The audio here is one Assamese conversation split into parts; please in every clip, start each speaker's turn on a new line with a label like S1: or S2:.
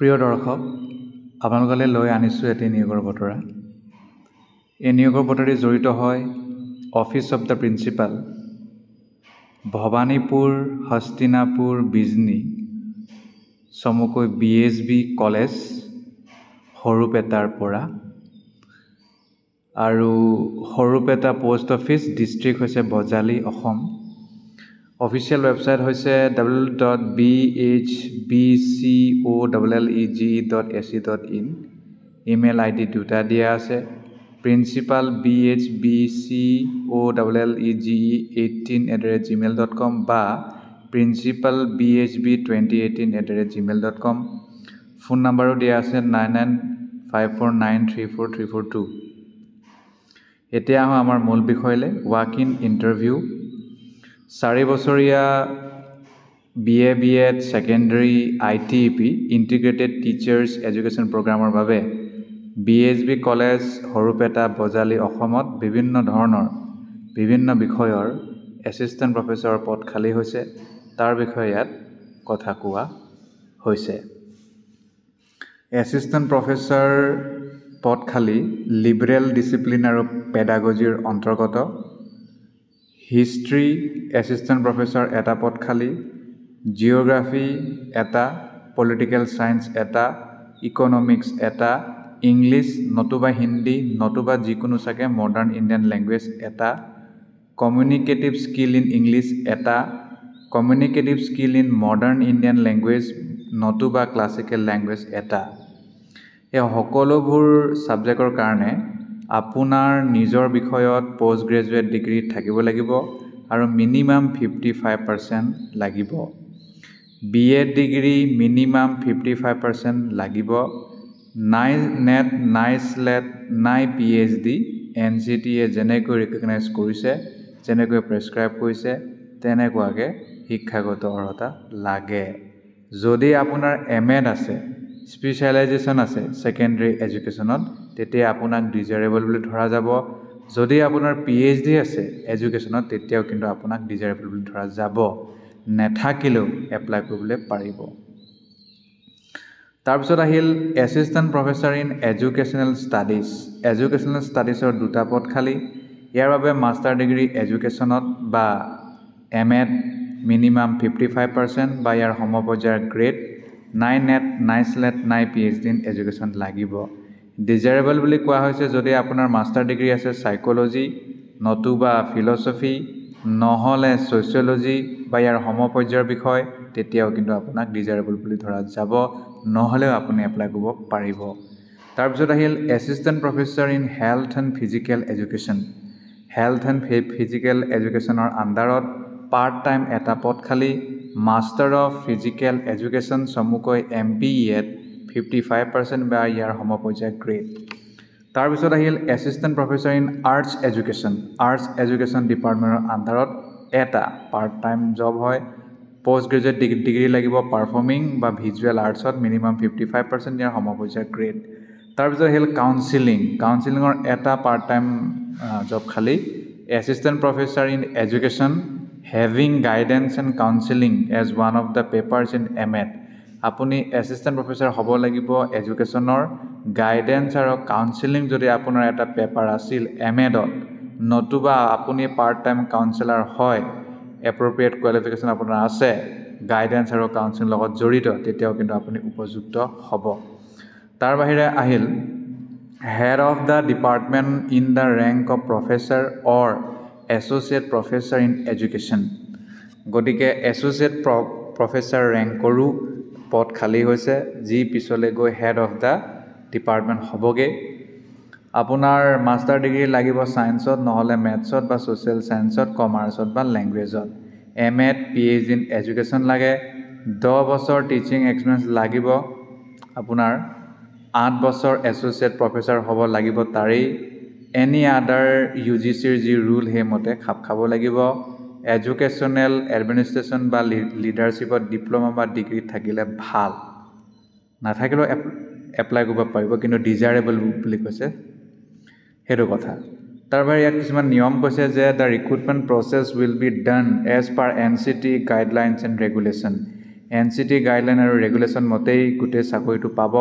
S1: প্ৰিয় দৰ্শক, আপোনালোকলৈ লৈ আনিছোঁ এটি নিয়োগৰ বতৰা। এই নিয়োগৰ বতৰাটি জড়িত হয় office of the principal, Bhawanipur, Hastinapur, Bijni, চমুকৈ BSB কলেজ, সৰুপেটাৰ পৰা। আৰু সৰুপেটা পোষ্ট অফিচ, ডিষ্ট্ৰিক্ট হৈছে বজালী, অসম। অফিচিয়েল ৱেবছাইট হৈছে www.bhbcolleg.ac.in। ইমেইল ID দুটা দিয়া আছে, প্ৰিন্সিপাল bhbcolege18@gmail.com বা principalbhb2018@gmail.com। ফোন নম্বৰো দিয়া আছে 9954934342। এতিয়া আহোঁ আমাৰ মূল বিষয়লৈ, ৱাক ইন ইণ্টাৰভিউ। 4 বছৰীয়া BA BEd secondary ITEP integrated teachers education প্ৰগ্ৰামৰ বাবে BSB কলেজ, সৰুপেটা, বজালী, অসমত বিভিন্ন বিষয়ৰ এছিষ্টেণ্ট প্ৰফেচৰৰ পদ খালী হৈছে। তাৰ বিষয়ে ইয়াত কথা কোৱা হৈছে। এছিষ্টেণ্ট প্ৰফেচৰ পদ খালী লিবাৰেল ডিচিপ্লিন আৰু পেডাগজিৰ অন্তৰ্গত। হিষ্ট্ৰী এছিষ্টেণ্ট প্ৰফেচৰ এটা পদ খালী, জিঅ'গ্ৰাফী এটা, পলিটিকেল ছায়েন্স এটা, ইকনমিক্স এটা, ইংলিছ নতুবা হিন্দী নতুবা যিকোনো চাগে মডাৰ্ণ ইণ্ডিয়ান লেংগুৱেজ এটা, কমিউনিকেটিভ স্কিল ইন ইংলিছ এটা, communicative skill in modern Indian language নতুবা ক্লাছিকেল লেংগুৱেজ এটা। এই সকলোবোৰ ছাবজেক্টৰ কাৰণে আপোনাৰ নিজৰ বিষয়ত পষ্ট গ্ৰেজুৱেট ডিগ্ৰী থাকিব লাগিব আৰু মিনিমাম 55% লাগিব। BEd ডিগ্ৰী মিনিমাম 55% লাগিব। নাই নেট, নাই স্লেট, নাই PhD, NCTয়ে যেনেকৈ ৰিকগনাইজ কৰিছে, যেনেকৈ প্ৰেছক্ৰাইব কৰিছে, তেনেকুৱাকৈ শিক্ষাগত অৰ্হতা লাগে। যদি আপোনাৰ MAd আছে, স্পেচিয়েলাইজেশ্যন আছে ছেকেণ্ডেৰী এডুকেশ্যনত, তেতিয়া আপোনাক ডিজাৰেবল বুলি ধৰা যাব। যদি আপোনাৰ PhD আছে এডুকেশ্যনত, তেতিয়াও কিন্তু আপোনাক ডিজাৰেবল বুলি ধৰা যাব, নেথাকিলেও এপ্লাই কৰিবলৈ পাৰিব। তাৰপিছত আহিল assistant professor in educational studies. Educational ষ্টাডিজৰ দুটা পদ খালী। ইয়াৰ বাবে মাষ্টাৰ ডিগ্ৰী এডুকেশ্যনত বা MAd মিনিমাম 55% বা ইয়াৰ সমপৰ্যায়ৰ গ্ৰেড, নাই নেট, নাই স্লেট, নাই PhD ইন এডুকেশ্যন লাগিব। ডিজাৰেবল বুলি কোৱা হৈছে যদি আপোনাৰ মাষ্টাৰ ডিগ্ৰী আছে চাইক'লজি নতুবা ফিল'চফি নহ'লে ছ'চিয়'লজি বা ইয়াৰ সমপৰ্যায়ৰ বিষয়, তেতিয়াও কিন্তু আপোনাক ডিজাৰেবল বুলি ধৰা যাব, নহ'লেও আপুনি এপ্লাই কৰিব পাৰিব। তাৰপিছত আহিল assistant professor in health and physical education. Health and physical এডুকেশ্যনৰ আণ্ডাৰত পাৰ্ট টাইম এটা পদ খালী। মাষ্টাৰ অফ ফিজিকেল এডুকেশ্যন চমুকৈ MPEd 55% বা ইয়াৰ সমপৰ্যায়ৰ গ্ৰেড। তাৰপিছত আহিল assistant professor in arts education. Arts education ডিপাৰ্টমেণ্টৰ আণ্ডাৰত এটা পাৰ্ট টাইম জব হয়। পষ্ট গ্ৰেজুৱেট ডিগ্ৰী লাগিব পাৰফৰ্মিং বা ভিজুৱেল আৰ্টছত, মিনিমাম 55% ইয়াৰ সমপৰ্যায়ৰ গ্ৰেড। তাৰপিছত আহিল কাউন্সিলিং। কাউন্সিলিঙৰ এটা পাৰ্ট টাইম জব খালী। Assistant professor in education having guidance and counselling as one of the papers in MAd। আপুনি এছিষ্টেণ্ট প্ৰফেচৰ হ'ব লাগিব এডুকেশ্যনৰ, গাইডেন্স আৰু কাউন্সিলিং যদি আপোনাৰ এটা পেপাৰ আছিল MAdত, নতুবা আপুনি পাৰ্ট টাইম কাউন্সিলাৰ হয়, এপ্ৰপ্ৰিয়েট কোৱালিফিকেশ্যন আপোনাৰ আছে, গাইডেন্স আৰু কাউন্সিলিং লগত জড়িত, তেতিয়াও কিন্তু আপুনি উপযুক্ত হ'ব। তাৰ বাহিৰে আহিল head of the department in the rank of professor or associate professor in education. গতিকে এছ'চিয়েট প্ৰফেচৰ ৰেংকৰো পদ খালী হৈছে, যি পিছলৈ গৈ হেড অফ দ্য ডিপাৰ্টমেণ্ট হ'বগৈ। আপোনাৰ মাষ্টাৰ ডিগ্ৰী লাগিব ছায়েন্সত নহ'লে মেথছত বা ছ'চিয়েল ছায়েন্সত, কমাৰ্চত বা লেংগুৱেজত। MAd PhD ইন এডুকেশ্যন লাগে। 10 বছৰ টিচিং এক্সপিৰিয়েঞ্চ লাগিব। আপোনাৰ 8 বছৰ এছ'চিয়েট প্ৰফেচৰ হ'ব লাগিব তাৰেই। এনি আদাৰ UGCৰ যি ৰুল সেইমতে খাপ খাব লাগিব। এডুকেশ্যনেল এডমিনিষ্ট্ৰেশ্যন বা লিডাৰশ্বিপত ডিপ্ল'মা বা ডিগ্ৰী থাকিলে ভাল, নাথাকিলেও এপ্লাই কৰিব পাৰিব, কিন্তু ডিজাৰেবল বুলি কৈছে, সেইটো কথা। তাৰ বাহিৰে ইয়াত কিছুমান নিয়ম কৈছে যে the recruitment process will be done as per NCT guidelines and regulation. NCT guideline আৰু ৰেগুলেশ্যন মতেই গোটেই চাকৰিটো পাব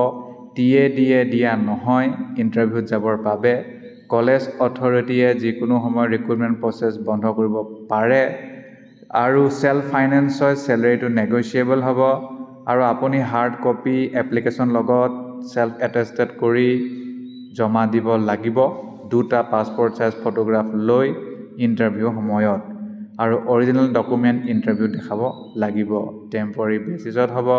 S1: টিএ ডিএ দিয়া নহয় ইণ্টাৰভিউত যাবৰ বাবে কলেজ অথৰিটিয়ে যিকোনো সময় ৰিক্ৰুটমেণ্ট প্ৰচেছ বন্ধ কৰিব পাৰে আৰু সেলফ ফাইনেন্স হয় চেলাৰীটো নেগোচিয়েবল হ'ব আৰু আপুনি হাৰ্ড কপি এপ্লিকেশ্যন লগত সেলফ এটেষ্টেড কৰি জমা দিব লাগিব 2টা পাছপোৰ্ট সাইজ ফটোগ্ৰাফ লৈ ইণ্টাৰভিউ সময়ত আৰু অৰিজিনেল ডকুমেণ্ট ইণ্টাৰভিউ দেখাব লাগিব টেম্পৰাৰী বেচিছত হ'ব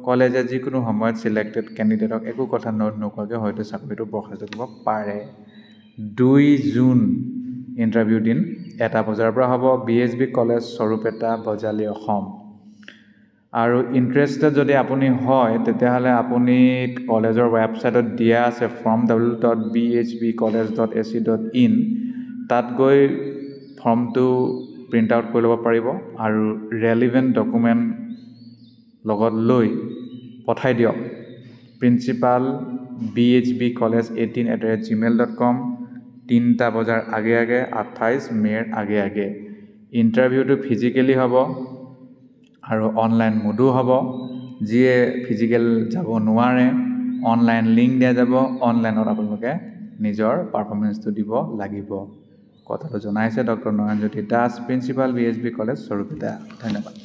S1: কলেজে যিকোনো সময়ত সিলেক্টেড কেণ্ডিডেটক একো কথা নোট নকৰাকৈ হয়তো চাকৰিটো বৰ্খাস্ত কৰিব পাৰে 2 জুন ইণ্টাৰভিউ দিন 1 বজাৰ পৰা হ'ব BSB কলেজ স্বৰূপেটা বজালী অসম আৰু ইন্টাৰেষ্টেড যদি আপুনি হয় তেতিয়াহ'লে আপুনি কলেজৰ ৱেবছাইটত দিয়া আছে form.bhbcollege.ac.in তাত গৈ ফৰ্মটো প্ৰিণ্ট আউট কৰি ল'ব পাৰিব আৰু ৰেলিভেণ্ট ডকুমেণ্ট লগত লৈ পঠাই দিয়ক প্ৰিন্সিপাল bhbcollege18@gmail.com 3টা বজাৰ আগে 28 মেৰ আগে ইণ্টাৰভিউটো ফিজিকেলি হ'ব আৰু অনলাইন মোডো হ'ব যিয়ে ফিজিকেল যাব নোৱাৰে অনলাইন লিংক দিয়া যাব অনলাইনত আপোনালোকে নিজৰ পাৰফৰ্মেন্সটো দিব লাগিব কথাটো জনাইছে doctor Nayanjyoti Das principal BSB college Sarupeta ধন্যবাদ